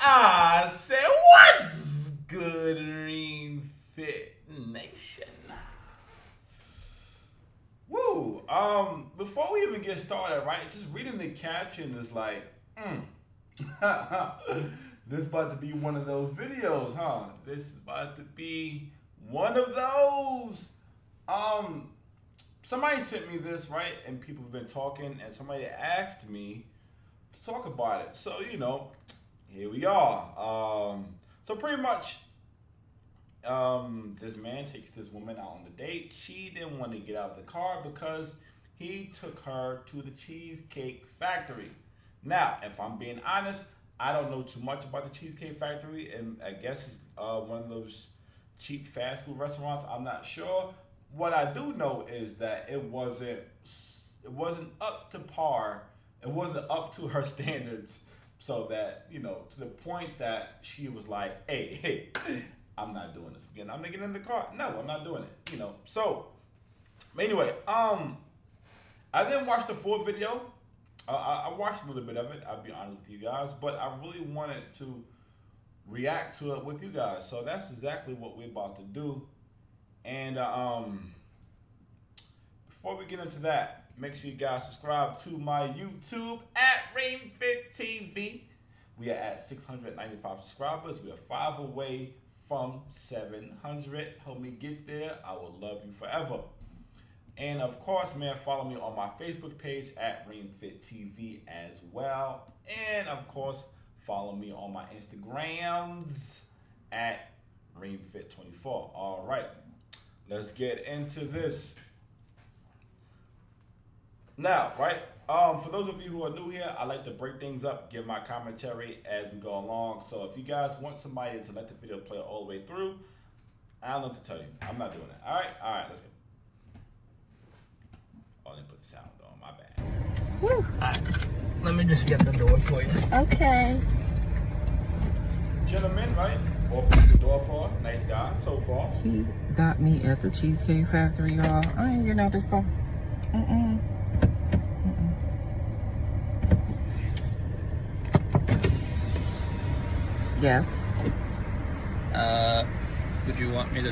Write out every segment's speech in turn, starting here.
I said, what's good, Ream Fit Nation? Woo. Before we even get started, right? Just reading the caption is like, this is about to be one of those videos, huh? This is about to be one of those. Somebody sent me this, right? And people have been talking, and somebody asked me to talk about it. So, here we are. So pretty much, this man takes this woman out on the date. She didn't want to get out of the car because he took her to the Cheesecake Factory. Now, if I'm being honest, I don't know too much about the Cheesecake Factory, and I guess it's one of those cheap fast food restaurants. I'm not sure. What I do know is that it wasn't up to par. It wasn't up to her standards, so that, to the point that she was like, hey, I'm not doing this again. I'm getting in the car. No, I'm not doing it. So anyway, I didn't watch the full video. I watched a little bit of it, I'll be honest with you guys, but I really wanted to react to it with you guys. So that's exactly what we're about to do. And before we get into that, make sure you guys subscribe to my YouTube at ReactionVideo. We are at 695 subscribers. We are 5 away from 700. Help me get there. I will love you forever. And of course, man, follow me on my Facebook page at ReactionVideo as well. And of course, follow me on my Instagrams at ReactionVideo24. All right, let's get into this. Now, right, for those of you who are new here, I like to break things up, give my commentary as we go along. So if you guys want somebody to let the video play all the way through, I don't know what to tell you. I'm not doing that. All right, let's go. Oh, I didn't put the sound on, my bad. Woo. Let me just get the door for you. Okay. Gentleman, right? Opened the door for her. Nice guy so far. He got me at the Cheesecake Factory, y'all. I ain't getting out this car. Yes. Would you want me to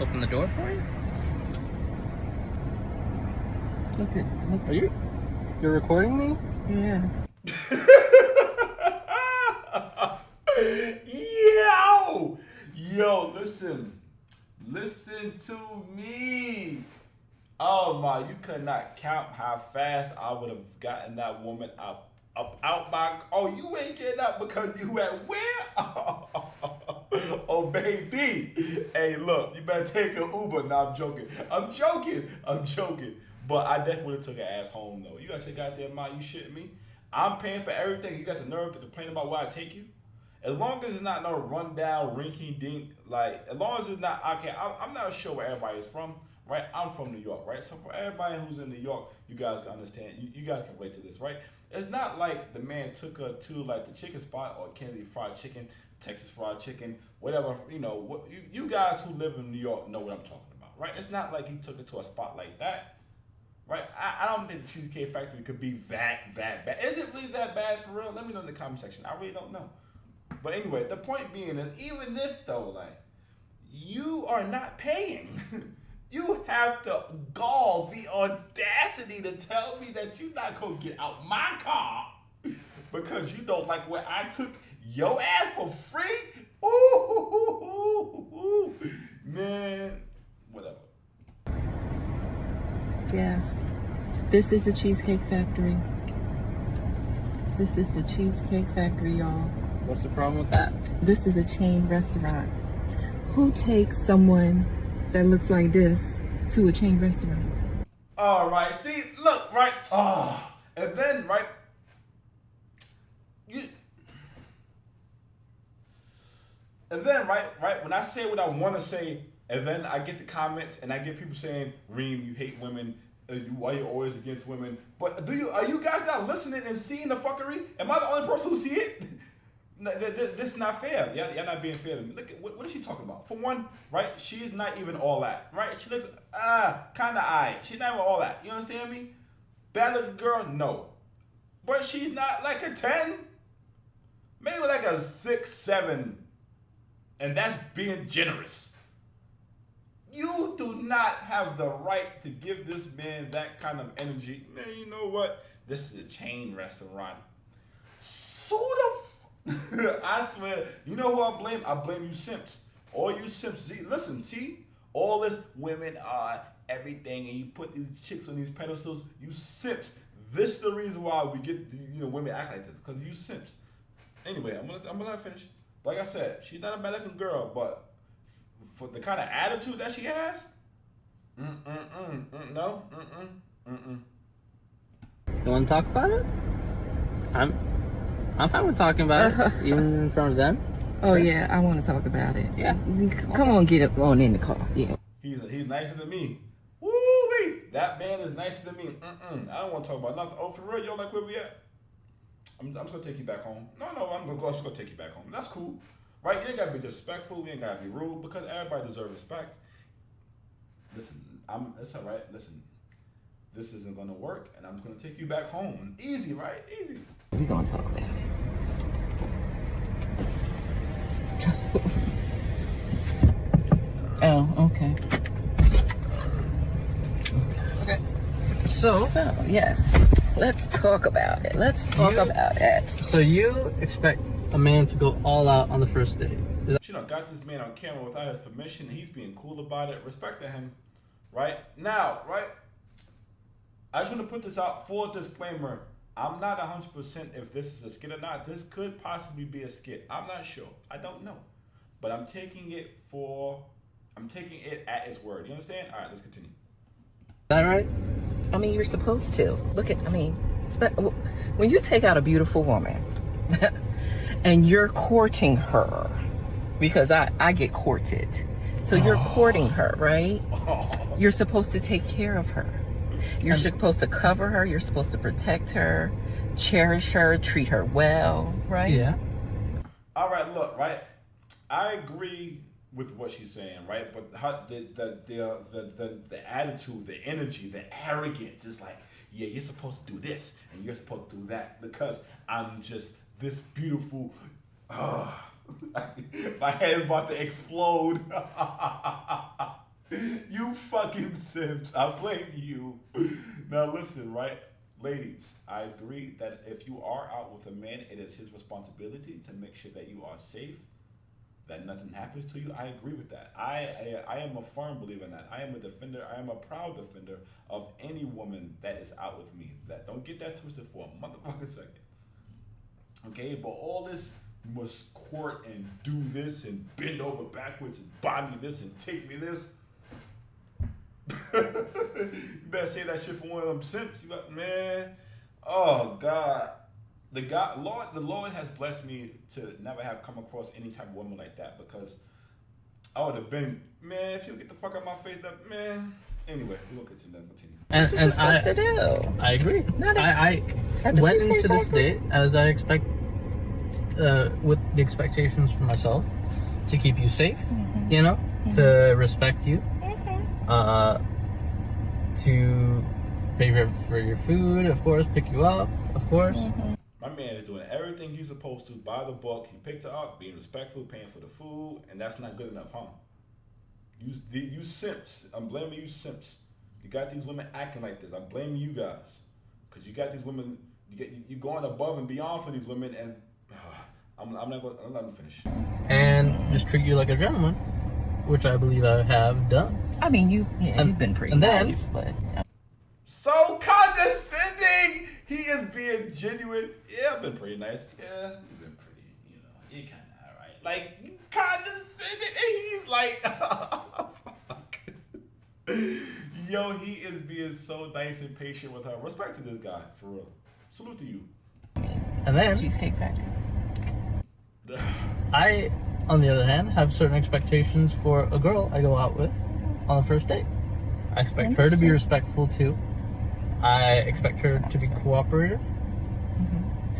open the door for you? Look. Are you're recording me? Yeah. Yo, listen to me. Oh my, you could not count how fast I would have gotten that woman out my. Oh, you ain't getting up because you at where? Oh baby, hey look, you better take an Uber. No, I'm joking. But I definitely would have took her ass home though. You got your goddamn mind, you shitting me? I'm paying for everything. You got the nerve to complain about where I take you? As long as it's not no rundown, rinky dink, like as long as it's not, okay, I'm not sure where everybody is from, right? I'm from New York, right? So for everybody who's in New York, you guys can understand, you guys can relate to this, right? It's not like the man took her to like the chicken spot or Kennedy Fried Chicken, Texas Fried Chicken, whatever, you guys who live in New York know what I'm talking about, right? It's not like he took her to a spot like that, right? I don't think the Cheesecake Factory could be that bad. Is it really that bad for real? Let me know in the comment section. I really don't know. But anyway, the point being is, even if though, like, you are not paying, you have the gall, the audacity to tell me that you're not gonna get out my car because you don't like where I took your ass for free? Ooh, man, whatever. Yeah. This is the Cheesecake Factory. This is the Cheesecake Factory, y'all. What's the problem with that? This is a chain restaurant. Who takes someone that looks like this to a chain restaurant? All right, see, look, right, and then, right, when I say what I want to say, and then I get the comments, and I get people saying, Reem, you hate women, why you always against women, but are you guys not listening and seeing the fuckery? Am I the only person who see it? This is not fair. Y'all not being fair to me. Look at what is she talking about? For one, right? She's not even all that, right? She looks kind of eyed. She's not even all that. You understand me? Bad looking girl, no. But she's not like a 10. maybe like a 6, 7, and that's being generous. You do not have the right to give this man that kind of energy. Man, you know what? This is a chain restaurant. I swear, you know who I blame? I blame you simps. All you simps. See, listen, see? All this women are everything, and you put these chicks on these pedestals. You simps. This is the reason why we get, women act like this, because you simps. Anyway, I'm gonna let her finish. Like I said, she's not a bad looking girl, but for the kind of attitude that she has, no. You want to talk about it? I'm fine with talking about it, even in front of them. Oh yeah, I want to talk about it. Yeah. Come on, get up on in the car. Yeah. He's nicer than me. Woo-wee. That man is nicer than me. I don't want to talk about nothing. Oh, for real? Yo, like where we at? I'm just going to take you back home. No, I'm just going to take you back home. That's cool. Right? You ain't got to be disrespectful. You ain't got to be rude, because everybody deserves respect. Listen, it's all right. Listen, this isn't going to work, and I'm going to take you back home. Easy, right? Easy. We're going to talk about it. Oh, okay. Okay. So, yes. Let's talk about it. Let's talk about it. So you expect a man to go all out on the first date? She done got this man on camera without his permission. He's being cool about it. Respect to him. Right? Now, right? I just want to put this out. Full disclaimer. I'm not 100% if this is a skit or not. This could possibly be a skit. I'm not sure. I don't know. But I'm taking it at its word. You understand? All right, let's continue. Is that right? I mean, you're supposed to. When you take out a beautiful woman and you're courting her, because I get courted. So you're courting her, right? You're supposed to take care of her. You're supposed to cover her. You're supposed to protect her, cherish her, treat her well, right? Yeah. All right, look, right? I agree with what she's saying, right? But the attitude, the energy, the arrogance is like, yeah, you're supposed to do this and you're supposed to do that because I'm just this beautiful. My head's about to explode. You fucking simps. I blame you. Now listen, right? Ladies, I agree that if you are out with a man, it is his responsibility to make sure that you are safe, that nothing happens to you. I agree with that. I am a firm believer in that. I am a defender. I am a proud defender of any woman that is out with me. That don't get that twisted for a motherfucking second. Okay, but all this, you must court and do this and bend over backwards and buy me this and take me this. You better say that shit for one of them simps. You like, man, oh God. The Lord has blessed me to never have come across any type of woman like that, because I would have been, man, if you get the fuck out of my face, that man. Anyway, we'll continue. That's what you're supposed to do. I agree. I went into this date as I expect, with the expectations for myself, to keep you safe, to respect you, to pay for your food, of course, pick you up, of course. My man is doing everything he's supposed to by the book. He picked her up, being respectful, paying for the food, and that's not good enough, huh? You simps. I'm blaming you simps. You got these women acting like this. I'm blaming you guys. Because you got these women, you're going above and beyond for these women, and I'm not going to let them finish. And just treat you like a gentleman, which I believe I have done. I mean, you've been pretty nice, but... So condescending! He is being genuine. Yeah, I've been pretty nice. Yeah, you've been pretty, you're kind of all right. Like, condescending, and he's like, oh, fuck. Yo, he is being so nice and patient with her. Respect to this guy, for real. Salute to you. And then, Cheesecake Factory. I, on the other hand, have certain expectations for a girl I go out with on the first date. I expect her to be respectful too. I expect her to be cooperative,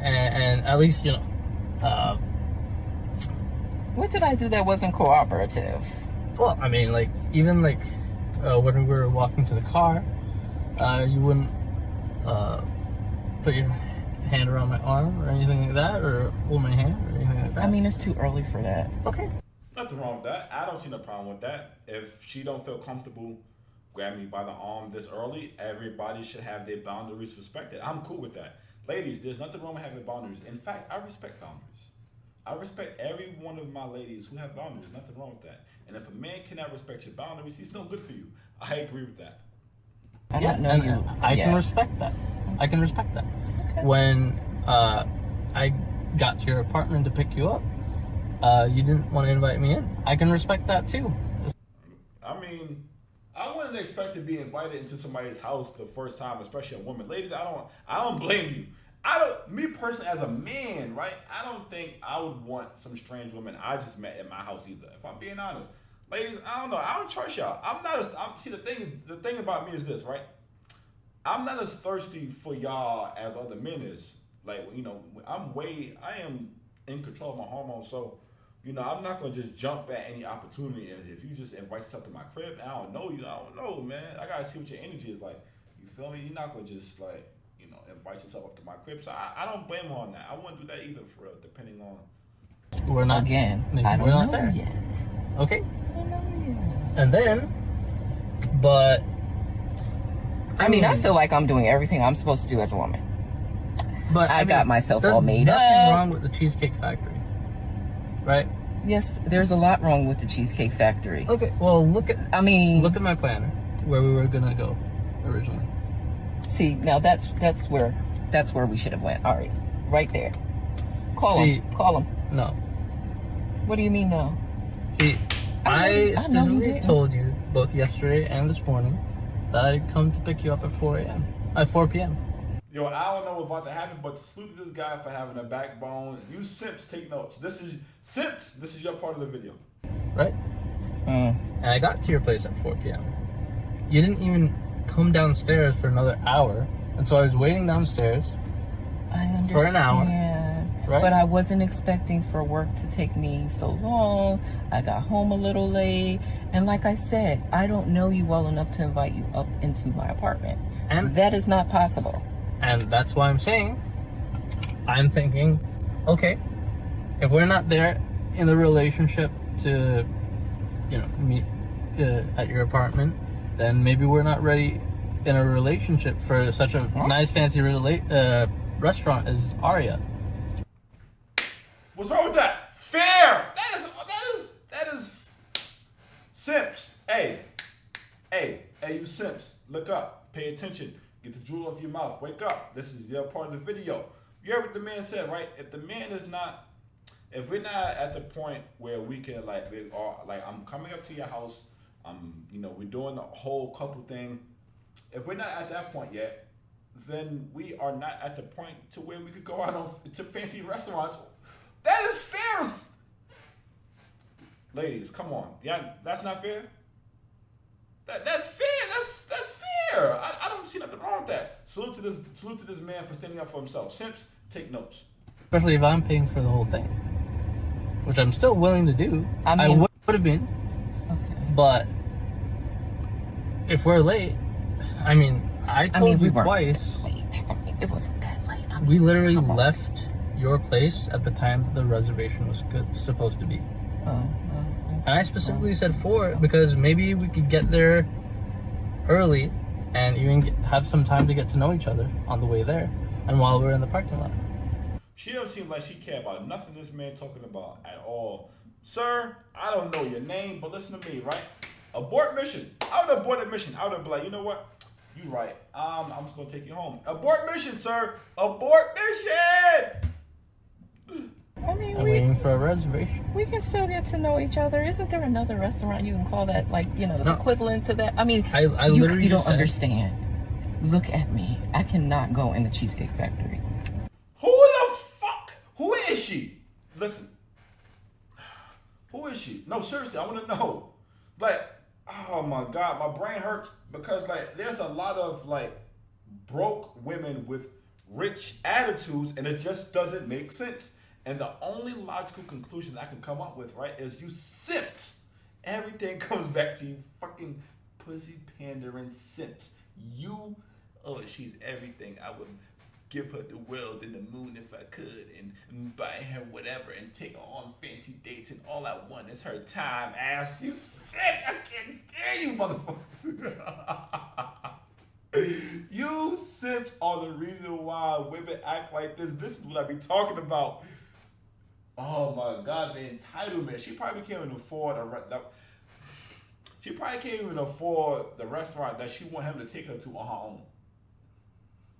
and at least, what did I do that wasn't cooperative? Well, I mean, even when we were walking to the car, you wouldn't put your hand around my arm or anything like that, or hold my hand or anything like that. I mean, it's too early for that. Okay. Nothing wrong with that. I don't see no problem with that. If she don't feel comfortable grabbing me by the arm this early, everybody should have their boundaries respected. I'm cool with that. Ladies, there's nothing wrong with having boundaries. In fact, I respect boundaries. I respect every one of my ladies who have boundaries. Nothing wrong with that. And if a man cannot respect your boundaries, he's no good for you. I agree with that. I don't know you. I can respect that. I can respect that. Okay. When I got to your apartment to pick you up, you didn't want to invite me in. I can respect that too. I mean, I wouldn't expect to be invited into somebody's house the first time, especially a woman. Ladies, I don't blame you. Me personally as a man, right? I don't think I would want some strange woman I just met at my house either. If I'm being honest, ladies, I don't know. I don't trust y'all. See, the thing about me is this, right? I'm not as thirsty for y'all as other men is. Like, you know, I am in control of my hormones, so. You know, I'm not going to just jump at any opportunity. And if you just invite yourself to my crib, and I don't know you, I don't know, man. I got to see what your energy is like. You feel me? You're not going to just, like, you know, invite yourself up to my crib. So I don't blame her on that. I wouldn't do that either, for real, depending on. We're not. Again, I don't know there yet. Okay. I don't know yet. And then, but. I mean, I feel like I'm doing everything I'm supposed to do as a woman. But I got myself all made up. There's nothing wrong with the Cheesecake Factory. Right? Yes, there's a lot wrong with the Cheesecake Factory. Okay, well, look at my planner, where we were gonna go originally. See, now that's where we should have went. All right there. Call him. No. What do you mean no? See, I specifically told you both yesterday and this morning that I'd come to pick you up at 4 p.m. Yo, I don't know what's about to happen, but salute to this guy for having a backbone. You simps, take notes. This is your part of the video. Right? And I got to your place at 4 p.m. You didn't even come downstairs for another hour, and so I was waiting downstairs for an hour. Right? But I wasn't expecting for work to take me so long. I got home a little late, and like I said, I don't know you well enough to invite you up into my apartment, and that is not possible. And that's why I'm thinking, okay, if we're not there in the relationship to, you know, meet at your apartment, then maybe we're not ready in a relationship for such a nice, fancy restaurant as Aria. What's wrong with that? Fair! That is simps. Hey, you simps, look up, pay attention. Get the drool off your mouth. Wake up. This is your part of the video. You heard what the man said, right? If we're not at the point where we can I'm coming up to your house, we're doing the whole couple thing. If we're not at that point yet, then we are not at the point to where we could go out to fancy restaurants. That is fair. Ladies, come on. Yeah, that's not fair. That's fair. That's fair. I don't see nothing wrong with that. Salute to this man for standing up for himself. Simps, take notes. Especially if I'm paying for the whole thing, which I'm still willing to do. I would have been. Okay. But if we're late, I told you twice. Late. It wasn't that late. We literally left your place at the time the reservation was supposed to be. And I specifically said 4 because maybe we could get there early and even have some time to get to know each other on the way there and while we're in the parking lot. She doesn't seem like she cares about nothing this man talking about at all. Sir, I don't know your name, but listen to me, right? Abort mission. I would abort a mission. I would have been like, you know what? You right. I'm just going to take you home. Abort mission, sir. Abort mission! I'm waiting for a reservation. We can still get to know each other. Isn't there another restaurant you can call that, equivalent to that? I literally you don't understand. Look at me. I cannot go in the Cheesecake Factory. Who the fuck? Who is she? Listen. Who is she? No, seriously, I want to know. Oh my God, my brain hurts because there's a lot of broke women with rich attitudes, and it just doesn't make sense. And the only logical conclusion I can come up with, right, is you simps. Everything comes back to you fucking pussy pandering simps. She's everything I would give her the world and the moon if I could, and buy her whatever, and take her on fancy dates, and all I want is her time. Ass, you simps! I can't stand you, motherfuckers. You simps are the reason why women act like this. This is what I be talking about. Oh my God, the entitlement. She probably can't even afford the restaurant that she want him to take her to on her own.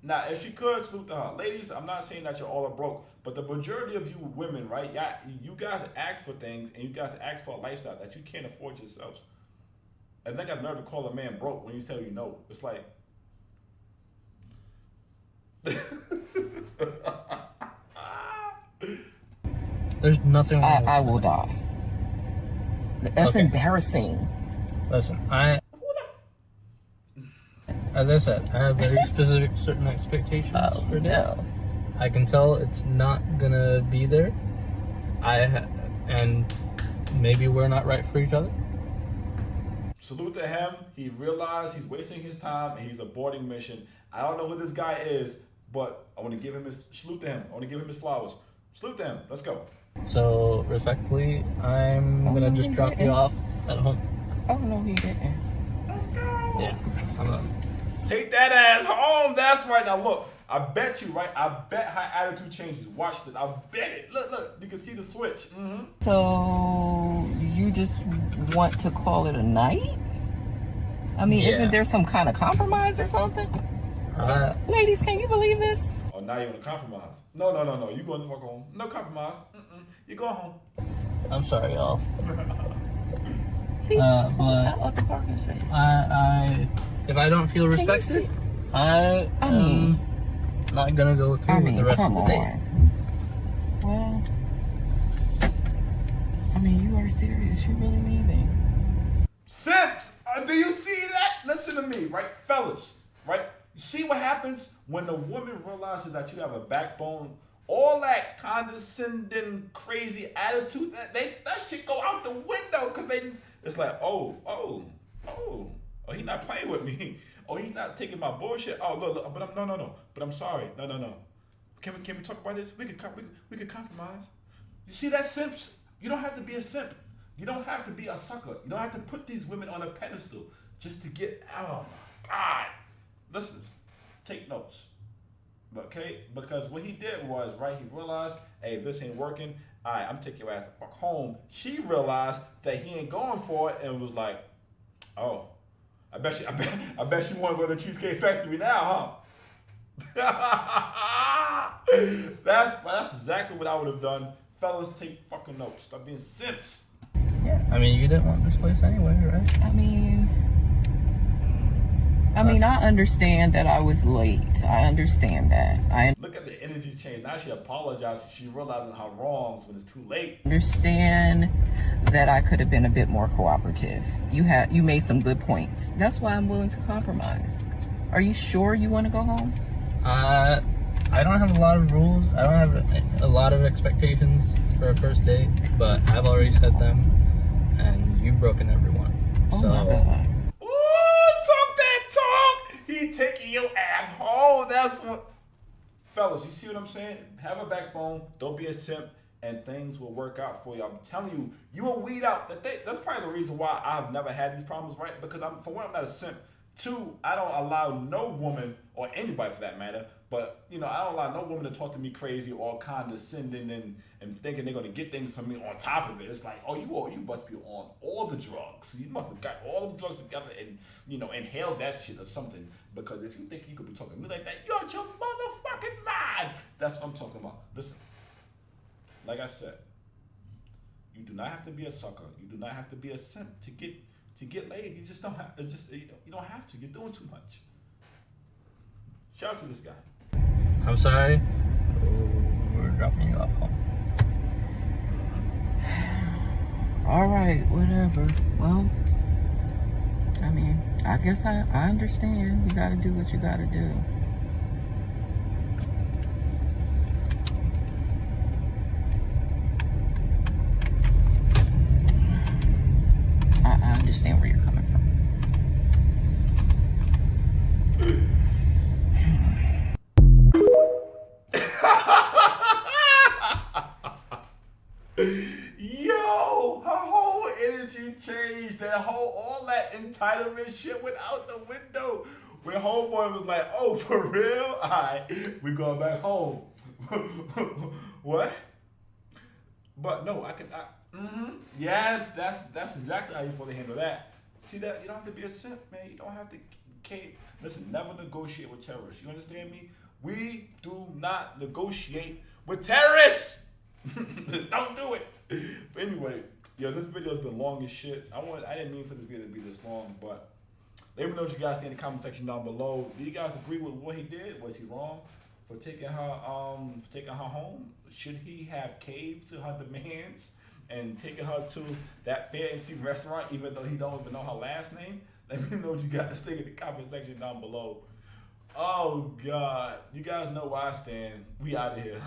Now, if she could, salute to her. Ladies, I'm not saying that you're all broke, but the majority of you women, right? Yeah, you guys ask for things, and you guys ask for a lifestyle that you can't afford yourselves. And then I got nerve to call a man broke when he's telling you no. It's like, There's nothing wrong with I will die. That's Okay. embarrassing. Listen, as I said, I have very specific certain expectations for that. No. I can tell it's not gonna be there. And maybe we're not right for each other. salute to him. He realized he's wasting his time and he's aborting mission. I don't know who this guy is, but I want to give him his salute to him. I want to give him his flowers. Salute to him. Let's go. So respectfully, I'm gonna just drop you off at home. Oh no, he didn't. Yeah, I'm gonna. Take that ass home. That's right. Now look, I bet you, right? I bet her attitude changes. Watch this. I bet it. Look. You can see the switch. Mm-hmm. So you just want to call it a night? I mean, Yeah. isn't there some kind of compromise or something? Ladies, can you believe this? Oh, now you want to compromise? No. You going to fuck home? No compromise. You go home. I'm sorry, y'all. He just pulled but out of the parking space. If I don't feel you respected, see? I mean- am not gonna go through with the rest of come the day. on. Well, I mean, you are serious. You really leaving? Simps! Do you see that? Listen to me, right? Fellas, right? You see what happens when the woman realizes that you have a backbone? All that condescending, crazy attitude, that shit go out the window because it's like, oh, he's not playing with me. Oh, he's not taking my bullshit. Oh, look, but no. But I'm sorry. No. Can we talk about this? We could compromise. You see that, simps? You don't have to be a simp. You don't have to be a sucker. You don't have to put these women on a pedestal just to get, oh my God. Listen, take notes. Okay? Because what he did was, right, he realized, hey, this ain't working. All right, I'm taking your ass the fuck home. She realized that he ain't going for it and was like, oh, I bet she want to go to the Cheesecake Factory now, huh? That's exactly what I would have done. Fellas, take fucking notes. Stop being simps. Yeah, I mean, you didn't want this place anyway, right? I mean, I understand that I was late. I understand that. I Look at the energy change. Now she apologizes. She realizing her wrongs when it's too late. understand that I could have been a bit more cooperative. You made some good points. That's why I'm willing to compromise. Are you sure you want to go home? I don't have a lot of rules. I don't have a lot of expectations for a first date, but I've already set them, and you've broken every one. Oh So, my God. Ooh, talk that talk. He taking your ass home. That's what. Fellas, you see what I'm saying? Have a backbone. Don't be a simp, and things will work out for you. I'm telling you, you will weed out. That's probably the reason why I've never had these problems, right? Because for one, I'm not a simp. Two, I don't allow no woman, or anybody for that matter, but I don't allow no woman to talk to me crazy or condescending and thinking they're gonna get things from me on top of it. It's like, oh, you must be on all the drugs. You must have got all the drugs together and inhaled that shit or something. Because if you think you could be talking to me like that, you're out your motherfucking mind. That's what I'm talking about. Listen, like I said, you do not have to be a sucker. You do not have to be a simp to get laid. You just don't have to. You don't have to. You're doing too much. Shout out to this guy. I'm sorry. We're dropping you off home. All right, whatever. Well, I mean, I guess I understand. You gotta do what you gotta do. I understand where you're coming from. Yo, her whole energy changed. All that entitlement shit went out the window. When homeboy was like, "Oh, for real? Alright, we going back home." What? But no, Yes, that's exactly how you're supposed to handle that. See that? You don't have to be a simp, man. You don't have to cave. Listen, never negotiate with terrorists. You understand me? We do not negotiate with terrorists. Don't do it. But anyway, this video's been long as shit. I didn't mean for this video to be this long, but let me know what you guys think in the comment section down below. Do you guys agree with what he did? Was he wrong for taking her home? Should he have caved to her demands and taking her to that fancy restaurant even though he don't even know her last name? Let me know what you guys think in the comment section down below. Oh God, you guys know where I stand. We out of here.